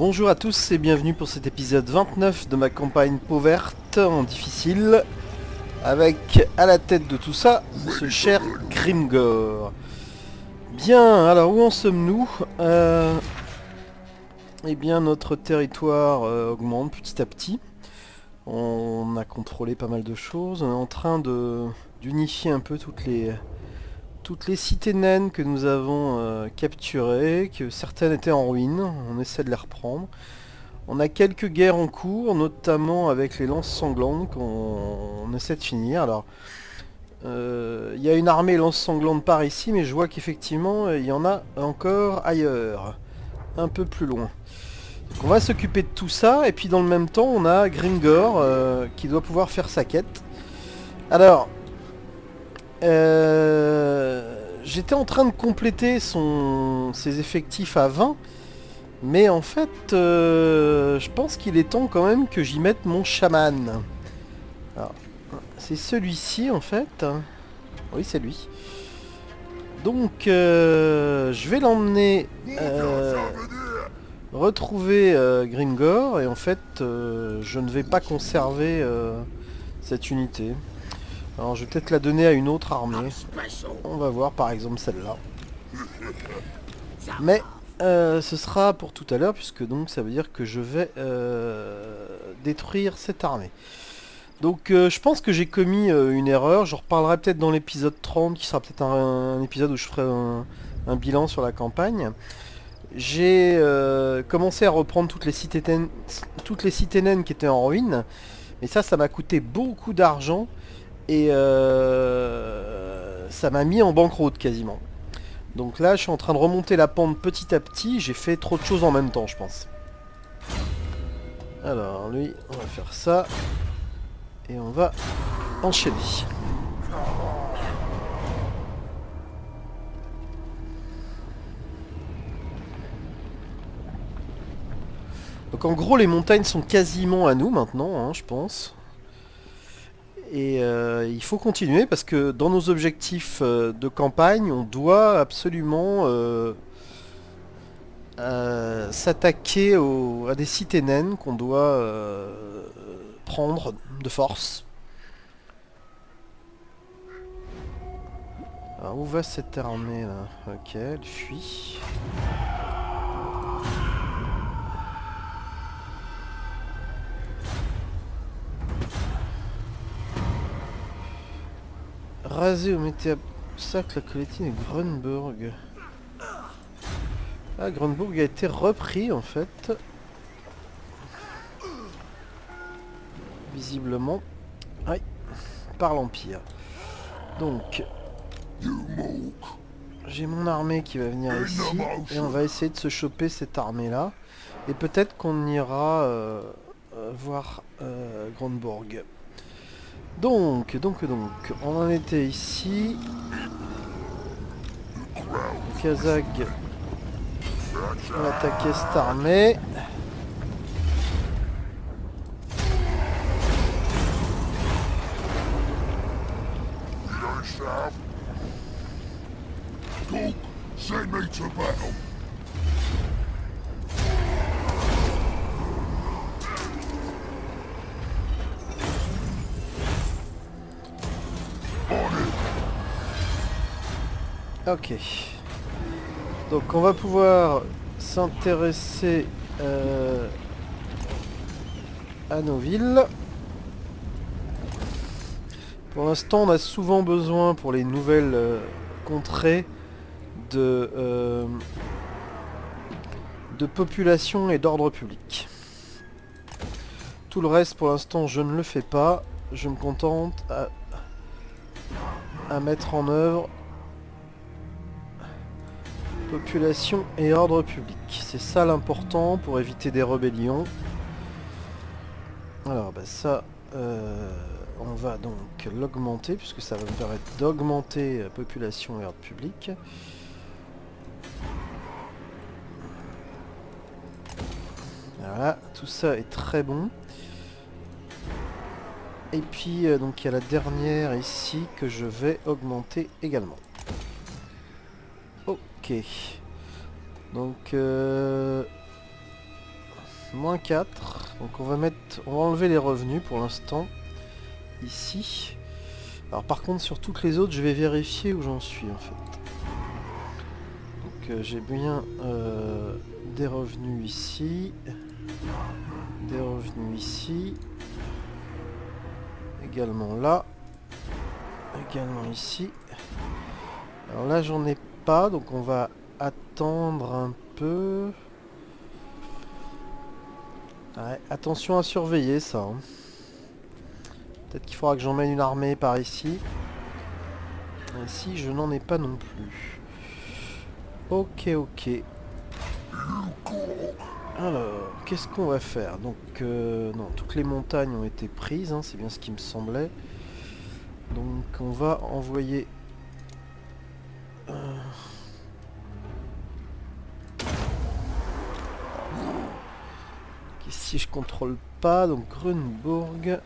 Bonjour à tous et bienvenue pour cet épisode 29 de ma campagne peau verte en difficile, avec à la tête de tout ça, ce cher Grimgor. Bien, alors où en sommes-nous Eh bien notre territoire augmente petit à petit. On a contrôlé pas mal de choses, on est en train d'unifier un peu toutes les cités naines que nous avons capturées, que certaines étaient en ruine, on essaie de les reprendre. On a quelques guerres en cours, notamment avec les lances sanglantes qu'on essaie de finir. Alors, il y a une armée lance sanglante par ici, mais je vois qu'effectivement, il y en a encore ailleurs, un peu plus loin. Donc on va s'occuper de tout ça, et puis dans le même temps, on a Grimgor qui doit pouvoir faire sa quête. Alors, j'étais en train de compléter ses effectifs à 20. Mais en fait, je pense qu'il est temps quand même que j'y mette mon chaman. Alors, c'est celui-ci en fait. Oui, c'est lui. Donc, je vais l'emmener retrouver Grimgor. Et en fait, je ne vais pas conserver cette unité. Alors, je vais peut-être la donner à une autre armée. On va voir par exemple celle-là. Mais... ce sera pour tout à l'heure, puisque donc ça veut dire que je vais détruire cette armée. Donc je pense que j'ai commis une erreur, j'en reparlerai peut-être dans l'épisode 30, qui sera peut-être un épisode où je ferai un bilan sur la campagne. J'ai commencé à reprendre toutes les cités naines qui étaient en ruine, mais ça m'a coûté beaucoup d'argent, et ça m'a mis en banqueroute quasiment. Donc là, je suis en train de remonter la pente petit à petit. J'ai fait trop de choses en même temps, je pense. Alors, lui, on va faire ça. Et on va enchaîner. Donc en gros, les montagnes sont quasiment à nous maintenant, hein, je pense. Et il faut continuer parce que dans nos objectifs de campagne, on doit absolument... s'attaquer à des cités naines qu'on doit prendre de force. Alors où va cette armée là? Ok, elle fuit. Raser ou mettez à sac la collectine et Grunburg. Ah, Grunburg a été repris en fait. Visiblement. Aïe. Par l'Empire. Donc. J'ai mon armée qui va venir ici. Et on va essayer de se choper cette armée là. Et peut-être qu'on ira voir Grunburg. Donc, on en était ici. Kazag va attaquer cette armée. Send me to battle. Ok. Donc on va pouvoir s'intéresser à nos villes. Pour l'instant, on a souvent besoin pour les nouvelles contrées de population et d'ordre public. Tout le reste, pour l'instant, je ne le fais pas. Je me contente à mettre en œuvre population et ordre public. C'est ça l'important pour éviter des rébellions. Alors, bah ça... on va donc l'augmenter, puisque ça va me permettre d'augmenter population et ordre public. Voilà, tout ça est très bon. Et puis, donc il y a la dernière ici que je vais augmenter également. Ok. Donc, moins 4. Donc on va enlever les revenus pour l'instant. Ici. Alors par contre sur toutes les autres je vais vérifier où j'en suis en fait. Donc j'ai bien des revenus ici. Des revenus ici. Également là. Également ici. Alors là j'en ai pas, donc on va attendre un peu. Ouais, attention à surveiller ça. Hein. Peut-être qu'il faudra que j'emmène une armée par ici. Ici je n'en ai pas non plus. Ok, ok. Alors, qu'est-ce qu'on va faire? Donc, non, toutes les montagnes ont été prises, hein, c'est bien ce qui me semblait. Donc, on va envoyer... Ici, je contrôle pas, donc Grunburg.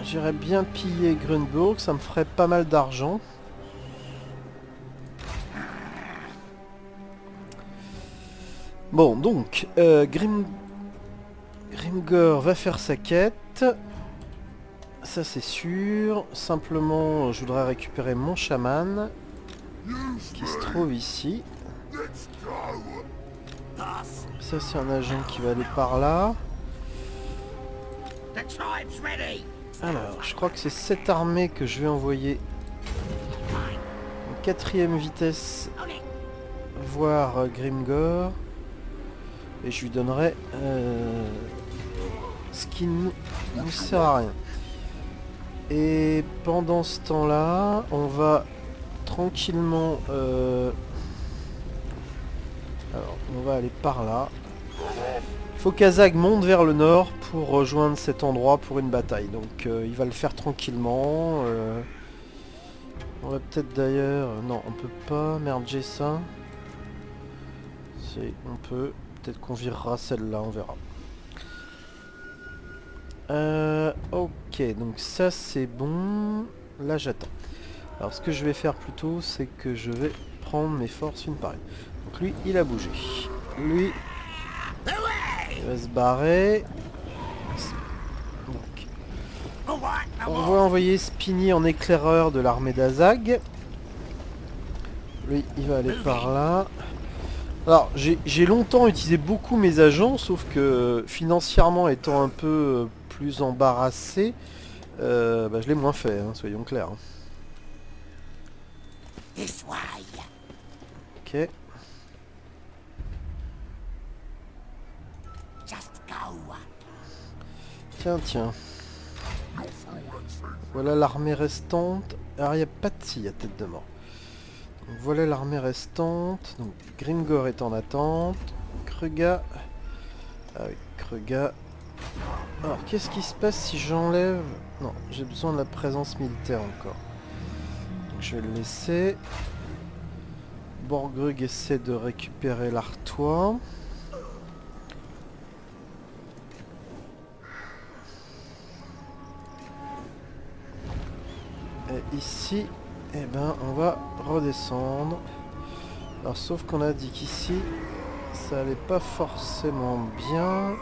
J'irais bien piller Grunburg, ça me ferait pas mal d'argent. Bon, donc, Grimgor va faire sa quête. Ça, c'est sûr. Simplement, je voudrais récupérer mon chaman, qui se trouve ici. Ça, c'est un agent qui va aller par là. Alors, je crois que c'est cette armée que je vais envoyer en 4ème vitesse voir Grimgor. Et je lui donnerai ce qui ne nous sert à rien. Et pendant ce temps-là, on va tranquillement... Alors, on va aller par là. Il faut qu'Azag monte vers le nord pour rejoindre cet endroit pour une bataille. Donc il va le faire tranquillement. On va peut-être d'ailleurs... Non, on peut pas merger ça. Si, on peut. Peut-être qu'on virera celle-là, on verra. Ok, donc ça c'est bon. Là j'attends. Alors ce que je vais faire plutôt, c'est que je vais prendre mes forces une par une. Donc lui, il a bougé. Lui, il va se barrer. Donc, on va envoyer Spiny en éclaireur de l'armée d'Azag. Lui, il va aller par là. Alors, j'ai longtemps utilisé beaucoup mes agents, sauf que financièrement étant un peu plus embarrassé, bah, je l'ai moins fait, hein, soyons clairs. Ok. Tiens, tiens. Voilà l'armée restante. Alors, il n'y a pas de si, il y a tête de mort. Donc, voilà l'armée restante. Donc, Grimgor est en attente. Kruga. Avec Kruga. Alors, qu'est-ce qui se passe si j'enlève... Non, j'ai besoin de la présence militaire encore. Donc, je vais le laisser. Borgrug essaie de récupérer l'Artois. Et ici, eh ben, on va redescendre. Alors, sauf qu'on a dit qu'ici, ça allait pas forcément bien.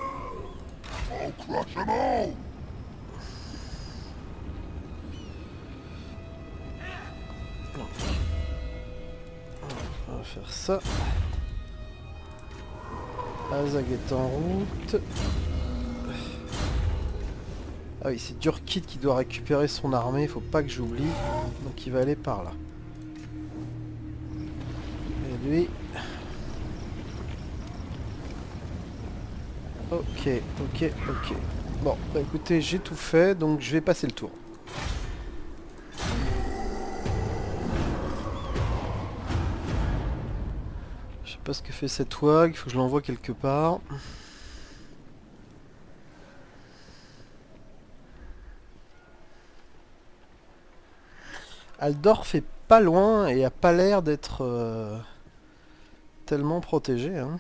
On va faire ça. Azag est en route. Ah oui, c'est Durkid qui doit récupérer son armée, il faut pas que j'oublie. Donc il va aller par là. Et lui... Ok, ok, ok. Bon, bah écoutez, j'ai tout fait, donc je vais passer le tour. Je sais pas ce que fait cette wag, il faut que je l'envoie quelque part. Aldorf est pas loin et a pas l'air d'être tellement protégé. Hein.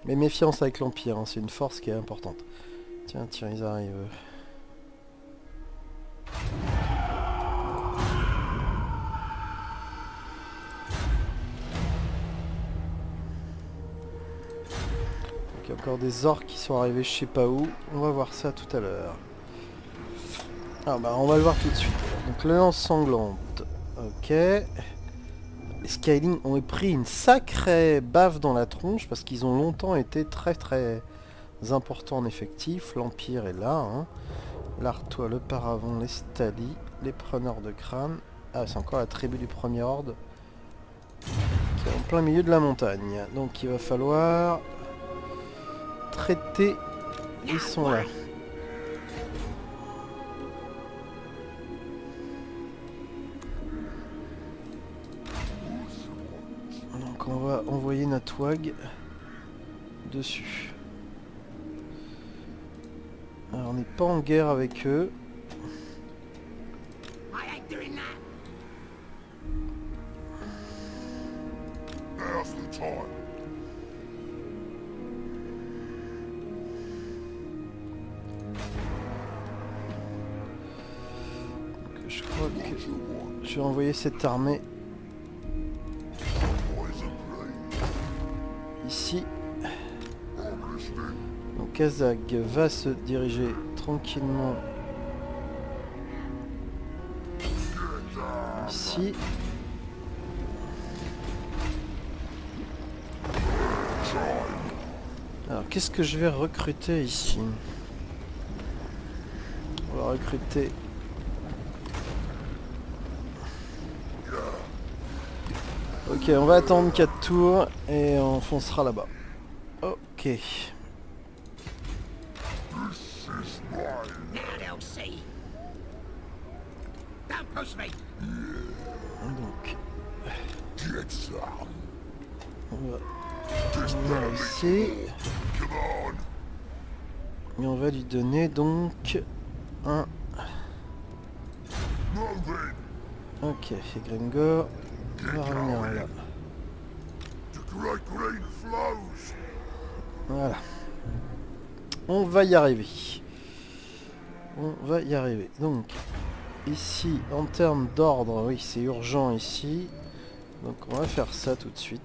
Mais méfiance avec l'Empire, hein, c'est une force qui est importante. Tiens, tiens, ils arrivent. Il y a encore des orques qui sont arrivés je sais pas où. On va voir ça tout à l'heure. Ah bah on va le voir tout de suite. Donc le lance sanglante. Ok. Les Skylings ont pris une sacrée baffe dans la tronche parce qu'ils ont longtemps été très très importants en effectif. L'Empire est là. Hein. L'Artois, le Paravent, les Stali, les preneurs de crâne. Ah, c'est encore la tribu du premier ordre qui est en plein milieu de la montagne. Donc il va falloir traiter. Ils sont là. Donc on va envoyer notre WAG dessus. Alors on n'est pas en guerre avec eux. Now's the time. Donc, je crois que je vais envoyer cette armée Poison blade. ici. I'm listening. Donc Kazag va se diriger tranquillement ici. Alors qu'est-ce que je vais recruter ici? On va recruter... Ok, on va attendre 4 tours et on foncera là-bas. Ok. This is mine. Now they'll see. Don't push me. Donc, Get some. on va Just venir ici. come on. Et on va lui donner donc un... Moving. Ok, et Grimgor va revenir là. The great green flows. Voilà. On va y arriver. On va y arriver. Donc, ici, en termes d'ordre, oui, c'est urgent ici. Donc, on va faire ça tout de suite.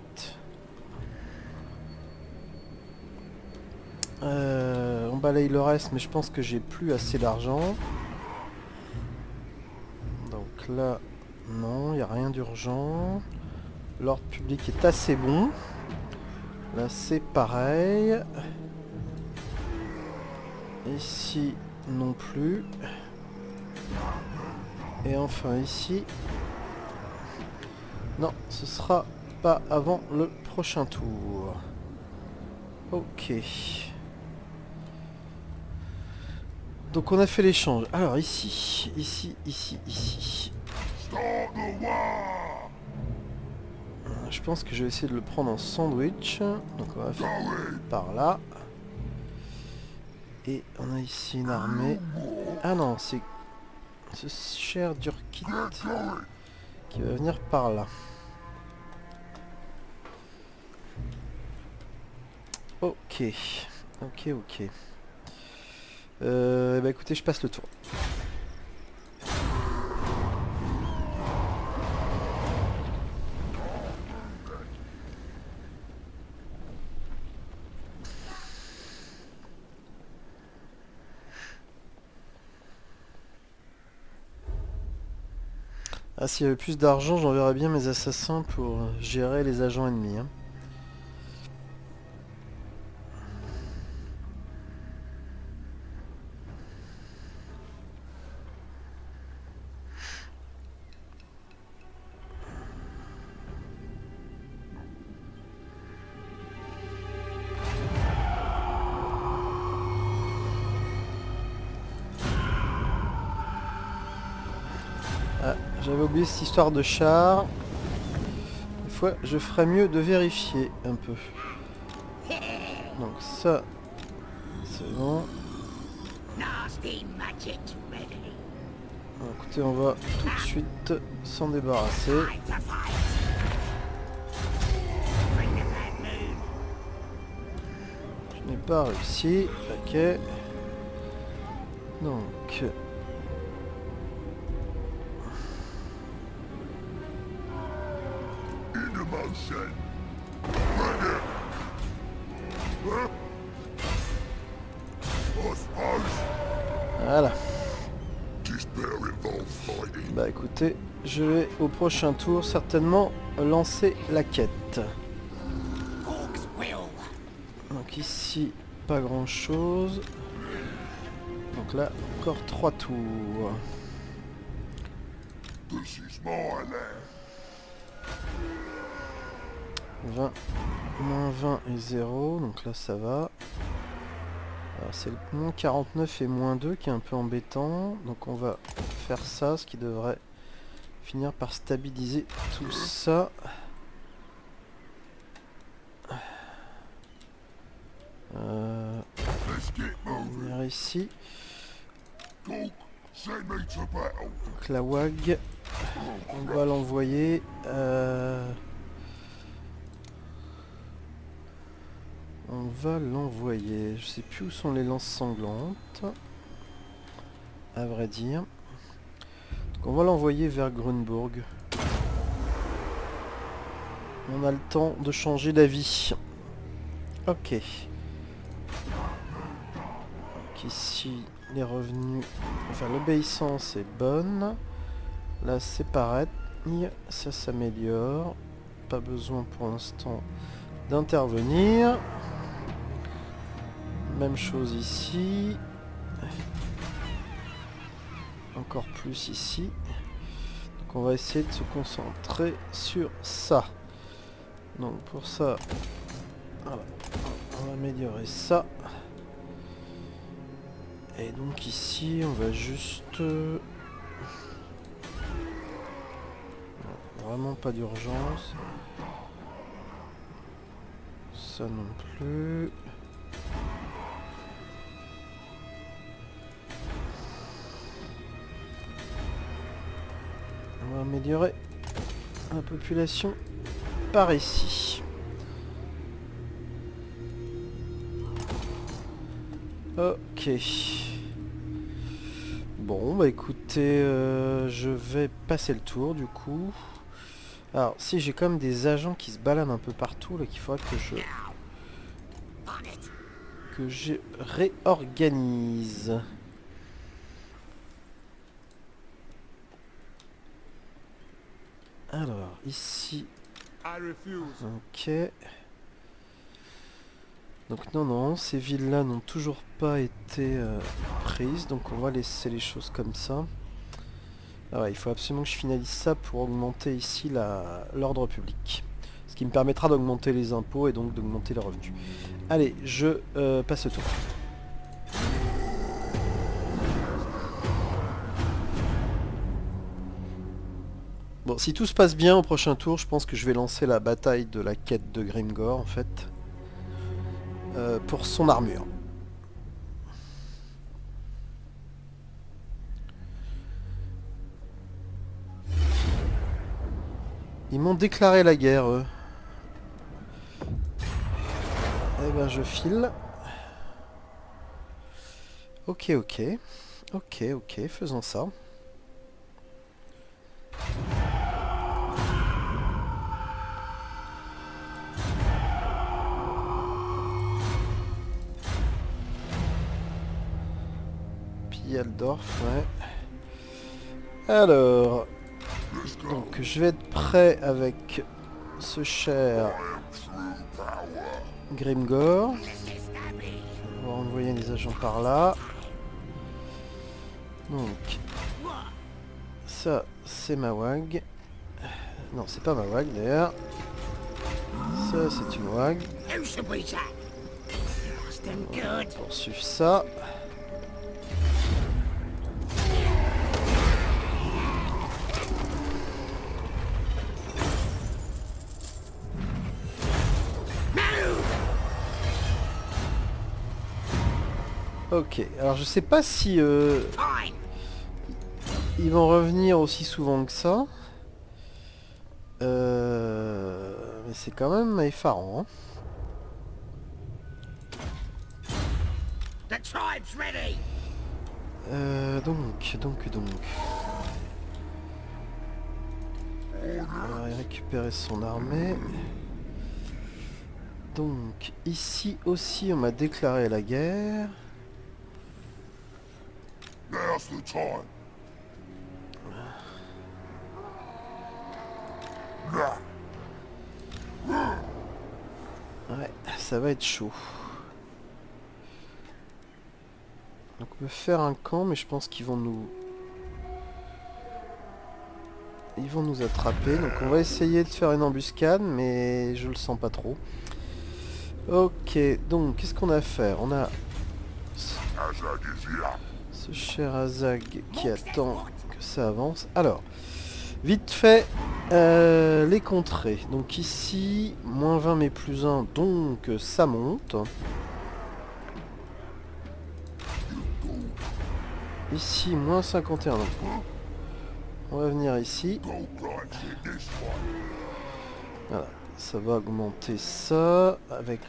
On balaye le reste, mais je pense que j'ai plus assez d'argent. Donc là, non, il n'y a rien d'urgent. L'ordre public est assez bon. Là, c'est pareil. Ici, non plus. Et enfin, ici... Non, ce sera pas avant le prochain tour. Ok. Donc on a fait l'échange. Alors ici, ici. Start the war. Je pense que je vais essayer de le prendre en sandwich. Donc on va faire Going. par là. Et on a ici une armée. Ah non, c'est ce cher Durkit Get going. qui va venir par là. Ok. Bah écoutez, je passe le tour. Ah, s'il y avait plus d'argent, j'enverrais bien mes assassins pour gérer les agents ennemis. Hein. Ah, j'avais oublié cette histoire de char. Des fois, je ferais mieux de vérifier un peu. Donc ça, c'est bon. Nasty magic's ready. Alors, écoutez, on va tout de suite s'en débarrasser. Time to fight. Bring the bad moon. Je n'ai pas réussi. Ok. Donc... Into motion. Bring it. Huh? Voilà. Despair involves fighting. Bah écoutez, je vais au prochain tour certainement lancer la quête. Hawk's will. Donc ici, pas grand chose. Donc là, encore 3 tours. This is my land. 20, moins 20 et 0, donc là ça va. Alors c'est le moins 49 et moins 2 qui est un peu embêtant. Donc on va faire ça, ce qui devrait finir par stabiliser tout ça. Let's get moving. Venir ici. Cook, send me to battle. Donc la WAG, on va l'envoyer. On va l'envoyer. Je sais plus où sont les lances sanglantes. À vrai dire. Donc on va l'envoyer vers Grunburg. On a le temps de changer d'avis. Ok. Donc ici, les revenus... Enfin, l'obéissance est bonne. Là, c'est pareil. Ça s'améliore. Pas besoin pour l'instant d'intervenir. Même chose ici. Encore plus ici. Donc on va essayer de se concentrer sur ça. Donc pour ça, voilà, on va améliorer ça. Et donc ici, on va juste... Vraiment pas d'urgence. Ça non plus. On va améliorer la population par ici. Ok. Bon, bah écoutez, je vais passer le tour du coup. Alors, si j'ai quand même des agents qui se baladent un peu partout, là, qu'il faudra que je réorganise. Alors, ici... Ok. Donc non, ces villes-là n'ont toujours pas été prises, donc on va laisser les choses comme ça. Alors, il faut absolument que je finalise ça pour augmenter ici l'ordre public. Ce qui me permettra d'augmenter les impôts et donc d'augmenter les revenus. Allez, je passe le tour. Bon, si tout se passe bien au prochain tour, je pense que je vais lancer la bataille de la quête de Grimgor, en fait. Pour son armure. Ils m'ont déclaré la guerre, eux. Eh ben, je file. Ok, faisons ça. Pialdorf, ouais. Alors, donc je vais être prêt avec ce cher Grimgor. On va envoyer des agents par là. Donc, ça c'est ma WAG. Non, c'est pas ma WAG d'ailleurs. Ça c'est une WAG. On va poursuivre ça. Ok, alors je sais pas si ils vont revenir aussi souvent que ça. Mais c'est quand même effarant. Hein. Donc. On va récupérer son armée. Donc, ici aussi, on m'a déclaré la guerre. Now's the time. Nah. Ouais, ça va être chaud. Donc on peut faire un camp, mais je pense qu'ils vont nous... Ils vont nous attraper, donc on va essayer de faire une embuscade, mais je le sens pas trop. Ok, donc qu'est-ce qu'on a à faire? On a Azag is here. ce cher Azag qui attend que ça avance. Alors, vite fait, les contrées. Donc ici, moins 20 mais plus 1, donc ça monte. Ici, moins 51. Donc, on va venir ici. Go climbs in this one. Voilà, ça va augmenter ça avec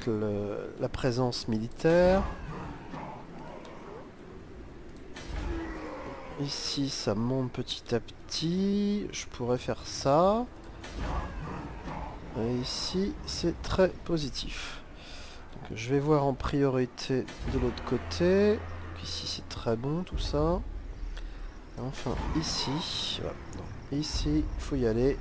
la présence militaire. Ici, ça monte petit à petit. Je pourrais faire ça. Et ici, c'est très positif. Donc, je vais voir en priorité de l'autre côté. Donc, ici, c'est très bon tout ça. Et enfin, ici. Voilà. Donc, ici, il faut y aller.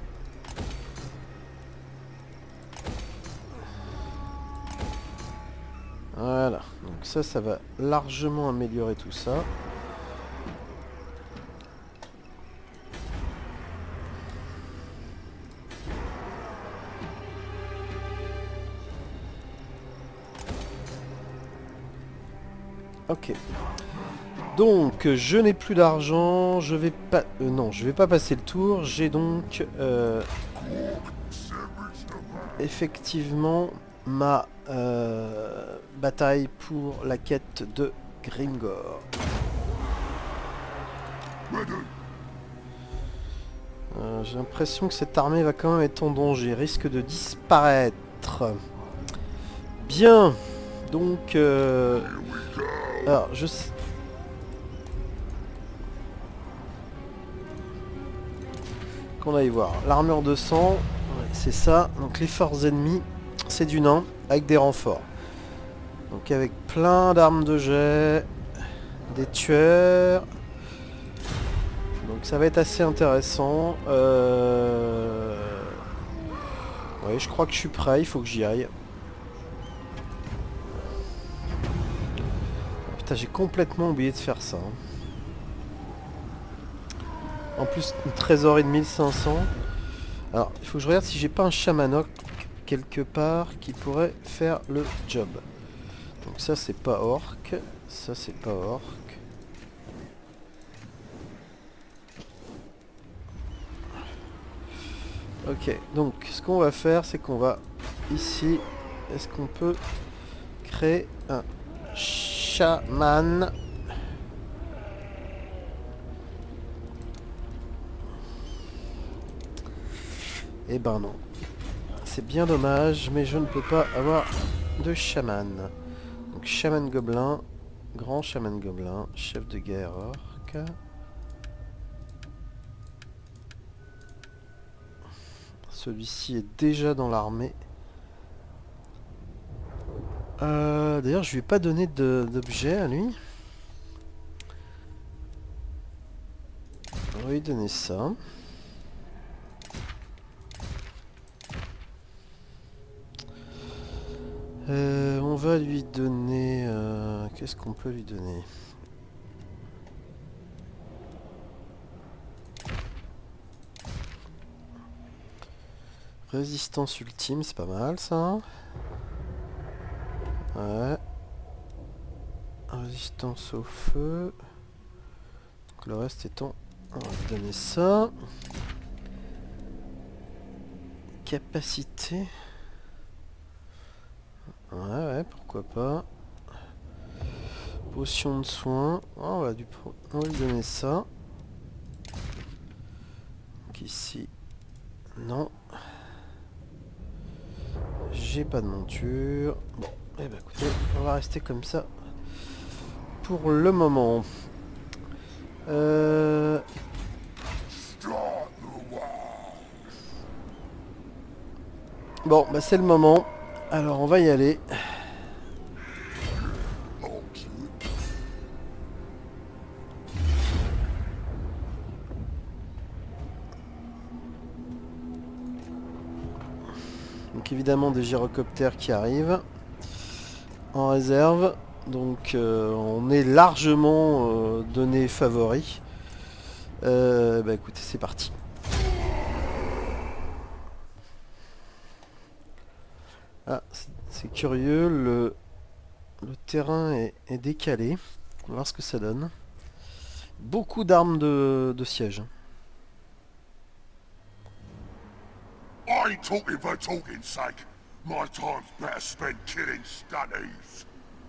Voilà. Donc ça va largement améliorer tout ça. Ok. Donc, je n'ai plus d'argent, je vais pas... non, je vais pas passer le tour, j'ai donc... effectivement, ma bataille pour la quête de Grimgor. J'ai l'impression que cette armée va quand même être en danger, risque de disparaître. Bien, donc... alors, je sais... qu'on aille voir. L'armure de sang, ouais, c'est ça. Donc les forces ennemies, c'est du nain, avec des renforts. Donc avec plein d'armes de jet, des tueurs. Donc ça va être assez intéressant. Ouais, je crois que je suis prêt, il faut que j'y aille. Putain, j'ai complètement oublié de faire ça. En plus, une trésorerie de 1500. Alors, il faut que je regarde si j'ai pas un chamanok quelque part qui pourrait faire le job. Donc ça, c'est pas orc. Ça, c'est pas orc. Ok, donc ce qu'on va faire, c'est qu'on va ici. Est-ce qu'on peut créer un chaman ? Eh ben non. C'est bien dommage, mais je ne peux pas avoir de chaman. Donc chaman gobelin, grand chaman gobelin, chef de guerre orc. Celui-ci est déjà dans l'armée. D'ailleurs, je lui ai pas donné d'objet à lui. On va lui donner ça. On va lui donner... qu'est-ce qu'on peut lui donner? Résistance ultime, c'est pas mal ça. Ouais. Résistance au feu. Donc, le reste étant... On va lui donner ça. Capacité... Ouais, pourquoi pas. Potion de soin. Oh, on va lui donner ça. Donc ici, non. J'ai pas de monture. Bon, eh ben écoutez, on va rester comme ça pour le moment. Bon, bah c'est le moment. Alors on va y aller. Donc évidemment des gyrocoptères qui arrivent en réserve. Donc on est largement donné favori. Bah écoutez, c'est parti. Ah, c'est curieux, le terrain est décalé. On va voir ce que ça donne. Beaucoup d'armes de siège. I ain't talking for talking's sake. My time's better spent killing stunties.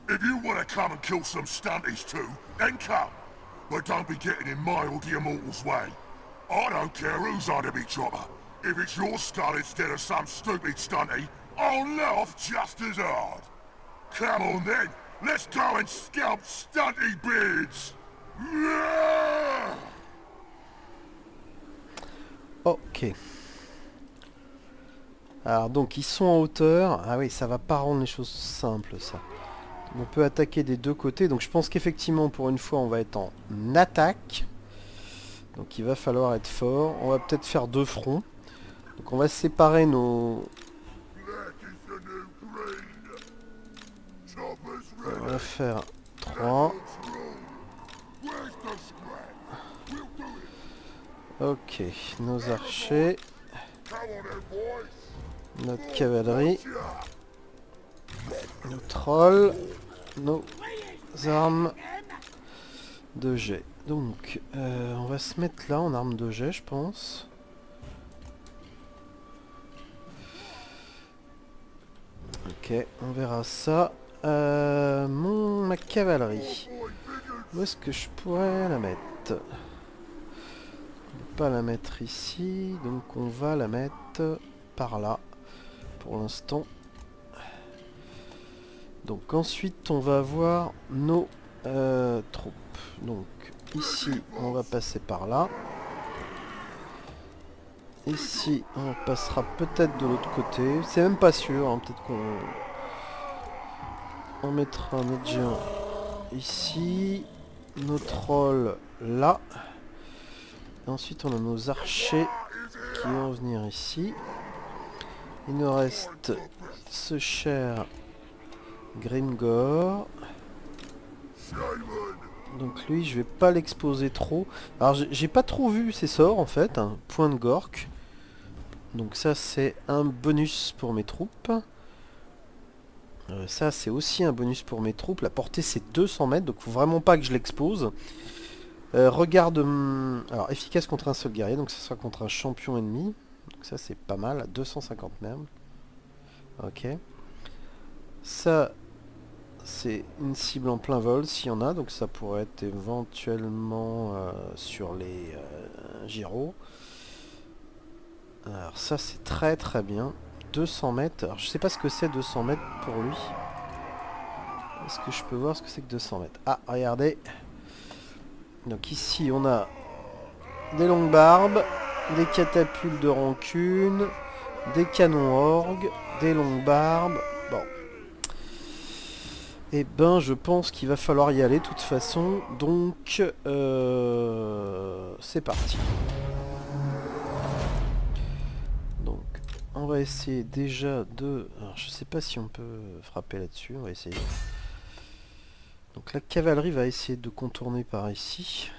If you want to come and kill some stunties too, then come. But don't be getting in my or the Immortals' way. I don't care who's under me chopper. If it's your stunt instead of some stupid stunty, I'll laugh just as hard. Come on then, let's go and scalp stunty beards. Ok. Alors donc ils sont en hauteur. Ah oui, ça va pas rendre les choses simples ça. On peut attaquer des deux côtés. Donc je pense qu'effectivement pour une fois on va être en attaque. Donc il va falloir être fort. On va peut-être faire deux fronts. Donc on va séparer nos... On va faire 3. Ok, nos archers. Notre cavalerie. Nos trolls. Nos armes de jet. Donc, on va se mettre là en arme de jet, je pense. Ok, on verra ça. Ma cavalerie. Où est-ce que je pourrais la mettre? On ne peut pas la mettre ici, donc on va la mettre par là pour l'instant. Donc ensuite on va avoir nos troupes. Donc ici on va passer par là. Ici on passera peut-être de l'autre côté. C'est même pas sûr, hein. Peut-être qu'on mettra notre géant ici. Nos trolls là. Et ensuite on a nos archers qui vont venir ici. Il nous reste ce cher Grimgor. Donc lui je vais pas l'exposer trop. Alors j'ai pas trop vu ses sorts en fait, hein. Point de Gork. Donc ça c'est un bonus pour mes troupes. Ça c'est aussi un bonus pour mes troupes. La portée c'est 200 mètres, donc faut vraiment pas que je l'expose. Regarde... alors efficace contre un seul guerrier, donc ça sera contre un champion ennemi. Donc ça c'est pas mal, à 250 même. Ok. Ça c'est une cible en plein vol s'il y en a, donc ça pourrait être éventuellement sur les gyros. Alors ça c'est très très bien. 200 mètres, alors je sais pas ce que c'est 200 mètres pour lui. Est-ce que je peux voir ce que c'est que 200 mètres? Ah regardez. Donc ici on a des longues barbes, des catapultes de rancune, des canons orgues, des longues barbes. Bon. Et ben je pense qu'il va falloir y aller de toute façon. Donc c'est parti. Donc on va essayer déjà de... Alors je sais pas si on peut frapper là-dessus, on va essayer. Donc la cavalerie va essayer de contourner par ici.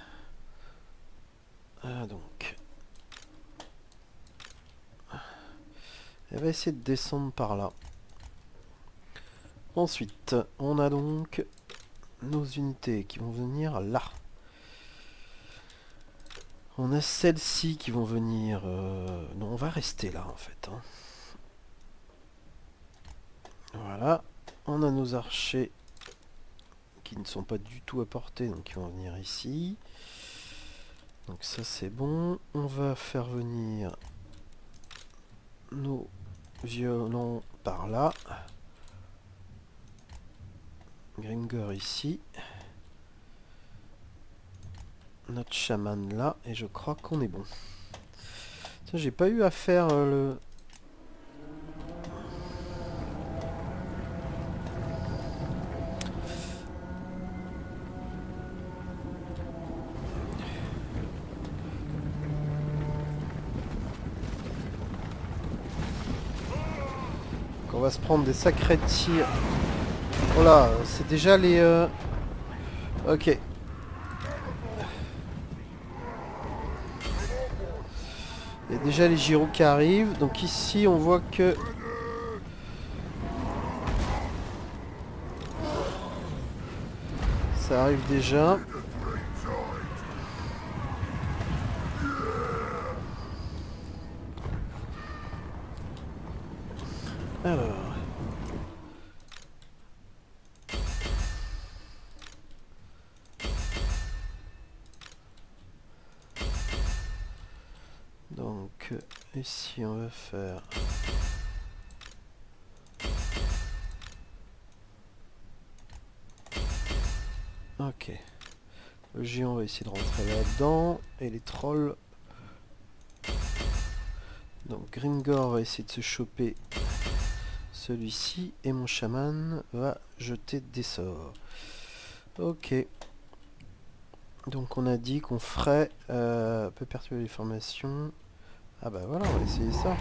Donc elle va essayer de descendre par là. Ensuite, on a donc nos unités qui vont venir là. On a celles-ci qui vont venir... Non, on va rester là en fait. Hein. Voilà. On a nos archers qui ne sont pas du tout à portée, donc ils vont venir ici. Donc ça c'est bon. On va faire venir nos violons par là. Grimgor ici. Notre chaman là. Et je crois qu'on est bon. Tiens, j'ai pas eu à faire le... On va se prendre des sacrés tirs. Oh là, c'est déjà les... Ok. Il y a déjà les gyros qui arrivent. Donc ici, on voit que... ça arrive déjà. Alors... donc ici on va faire ok, le géant va essayer de rentrer là-dedans et les trolls, donc Grimgor va essayer de se choper celui-ci et mon chaman va jeter des sorts. Ok, donc on a dit qu'on ferait peut perturber les formations. Ah bah voilà, on va essayer ça.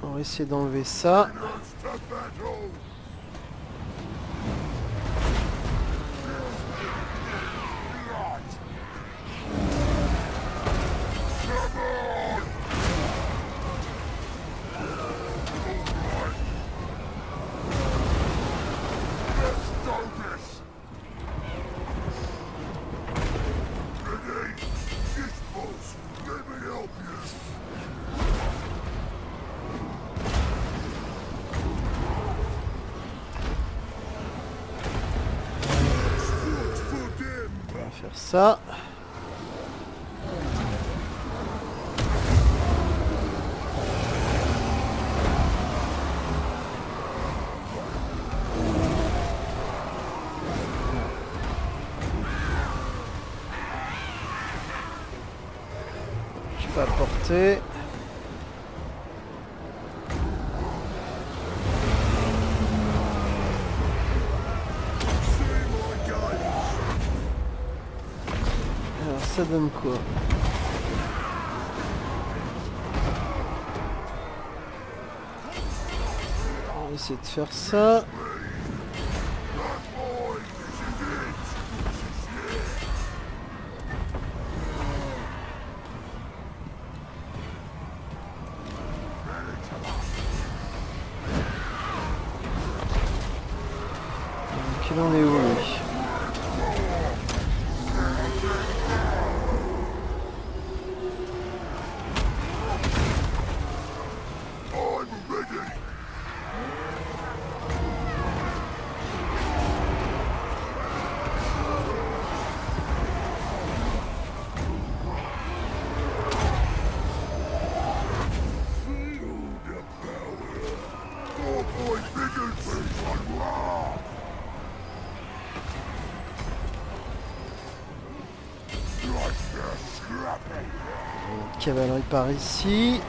On va essayer d'enlever ça. On va faire ça. Je peux apporter. Alors ça donne quoi? On va essayer de faire ça. Donc il en est où lui? Cavalerie par ici.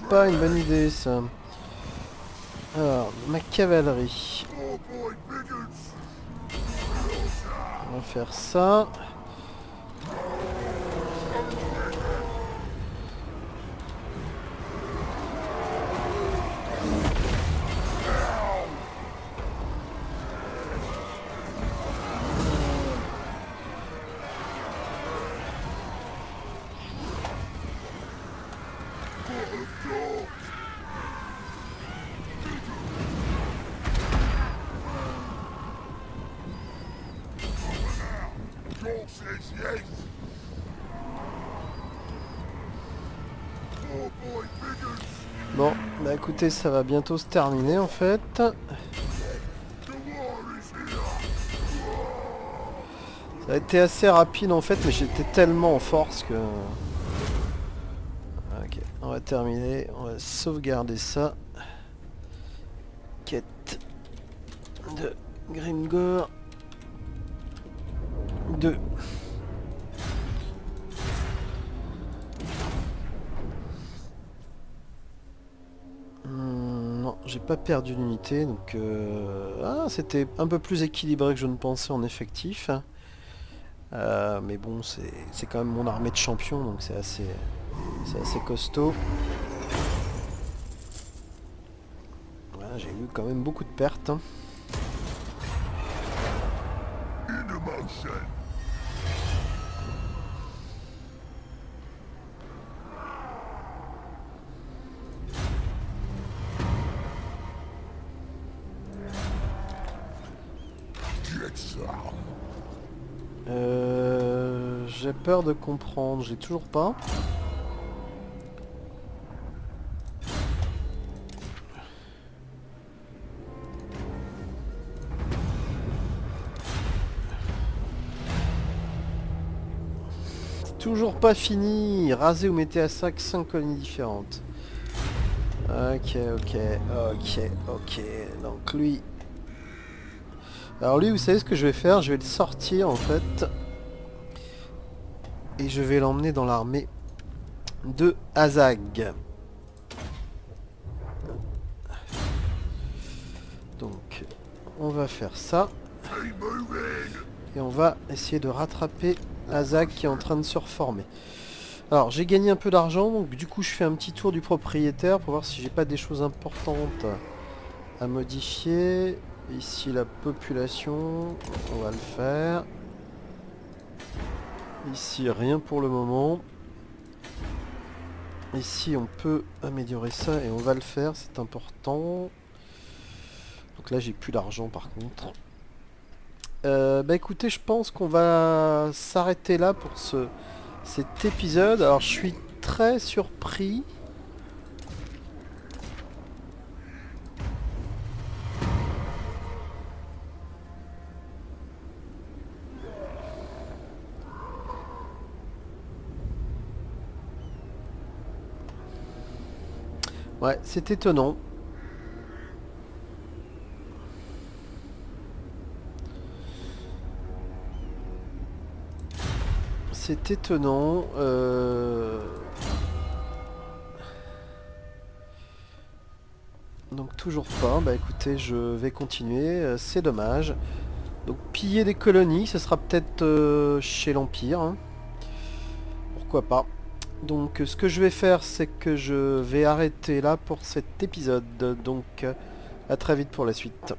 pas une bonne idée ça. Alors, ma cavalerie. More boy Biggins. On va faire ça. Joel says yes. More boy Biggins. Bon, bah écoutez, ça va bientôt se terminer en fait. The war is here. Ça a été assez rapide en fait, mais j'étais tellement en force que... Ok, on va terminer, on va sauvegarder ça. Quête de Grimgor 2. Non, j'ai pas perdu d'unité, donc... Ah, c'était un peu plus équilibré que je ne pensais en effectif. Mais bon, c'est quand même mon armée de champions, donc c'est assez costaud. Voilà, j'ai eu quand même beaucoup de pertes. Hein. In motion. Get some. J'ai peur de comprendre, j'ai toujours pas. Toujours pas fini. Rasez ou mettez à sac 5 colonies différentes. Ok. Donc lui... Alors lui, vous savez ce que je vais faire? Je vais le sortir en fait. Et je vais l'emmener dans l'armée de Azag. Donc, on va faire ça. Hey, moving. Et on va essayer de rattraper Azag qui est en train de se reformer. Alors, j'ai gagné un peu d'argent, donc du coup, je fais un petit tour du propriétaire pour voir si j'ai pas des choses importantes à modifier. Ici, la population, on va le faire. Ici, rien pour le moment. Ici, on peut améliorer ça et on va le faire, c'est important. Donc là, j'ai plus d'argent par contre. Bah écoutez, je pense qu'on va s'arrêter là pour cet épisode. Alors, je suis très surpris. Ouais, c'est étonnant. C'est étonnant. Donc toujours pas. Bah écoutez, je vais continuer. C'est dommage. Donc piller des colonies, ce sera peut-être chez l'Empire. Hein. Pourquoi pas. Donc ce que je vais faire, c'est que je vais arrêter là pour cet épisode. Donc à très vite pour la suite.